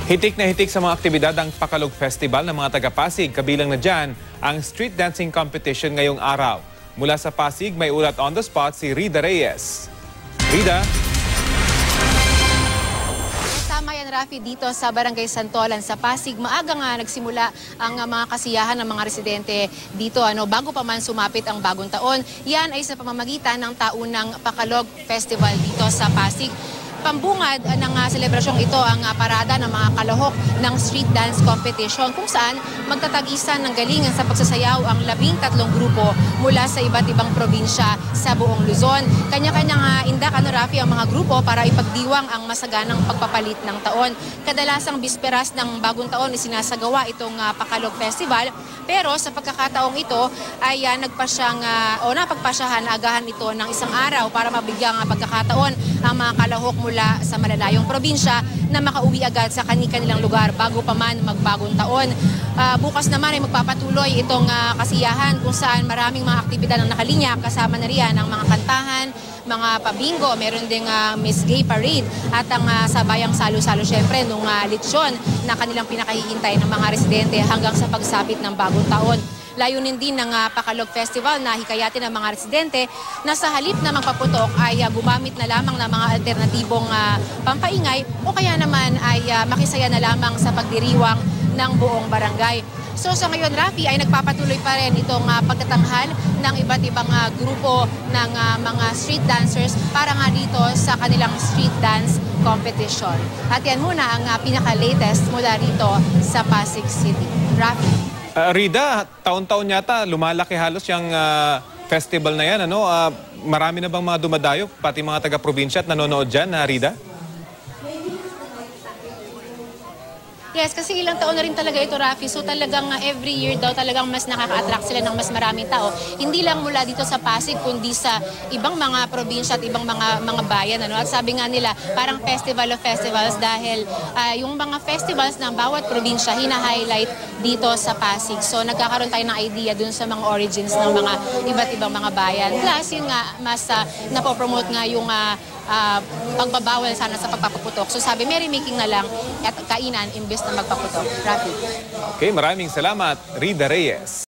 Hitik na hitik sa mga aktibidad ang Pakalog Festival ng mga taga-Pasig. Kabilang na dyan ang street dancing competition ngayong araw. Mula sa Pasig, may ulat on the spot si Rida Reyes. Rida? Kasama yan, Rafi, dito sa Barangay Santolan sa Pasig. Maaga nga nagsimula ang mga kasiyahan ng mga residente dito. Bago pa man sumapit ang bagong taon, yan ay sa pamamagitan ng taunang Pakalog Festival dito sa Pasig. Pambungad ng selebrasyong ito ang parada ng mga kalahok ng street dance competition kung saan magtatagisan ng galingan sa pagsasayaw ang 13 grupo mula sa iba't ibang probinsya sa buong Luzon. Kanya-kanyang indak, Rafi, ang mga grupo para ipagdiwang ang masaganang pagpapalit ng taon. Kadalasang bisperas ng bagong taon isinasagawa itong Pakalog Festival, pero sa pagkakataong ito ay napagpasyahan agahan ito ng isang araw para mabigyang pagkakataon ang mga kalahok mula sa malalayong probinsya na makauwi agad sa kanilang lugar bago pa man magbagong taon. Bukas naman ay magpapatuloy itong kasiyahan kung saan maraming mga aktibidad ang nakalinya. Kasama na riyan ang mga kantahan, mga pabingo, meron ding Miss Gay Parade at ang sabayang salo-salo syempre nung lechon na kanilang pinakahihintay ng mga residente hanggang sa pagsapit ng bagong taon. Layunin din ng Pakalog Festival na hikayatin ng mga residente na sa halip na magpaputok ay gumamit na lamang ng mga alternatibong pampaingay o kaya naman ay makisaya na lamang sa pagdiriwang ng buong barangay. So sa ngayon, Rafi, ay nagpapatuloy pa rin itong pagtatanghal ng iba't ibang grupo ng mga street dancers para nga dito sa kanilang street dance competition. At yan muna ang pinaka-latest mula rito sa Pasig City. Rafi. Rida, taon-taon yata lumalaki halos yung festival na yan. Marami na bang mga dumadayo, pati mga taga-probinsya at nanonood dyan, Rida? Yes, kasi ilang taon na rin talaga ito, Rafi. So talagang every year daw talagang mas nakaka-attract sila ng mas maraming tao. Hindi lang mula dito sa Pasig, kundi sa ibang mga probinsya at ibang mga bayan. At sabi nga nila, parang festival of festivals dahil yung mga festivals ng bawat probinsya hina-highlight dito sa Pasig. So nagkakaroon tayo ng idea dun sa mga origins ng mga iba't ibang mga bayan. Plus yun nga, mas napopromote nga yung pagbabawal sana sa pagpapaputok. So sabi, merrymaking na lang at kainan imbes na magpaputok. Rafi. Okay, maraming salamat, Rida Reyes.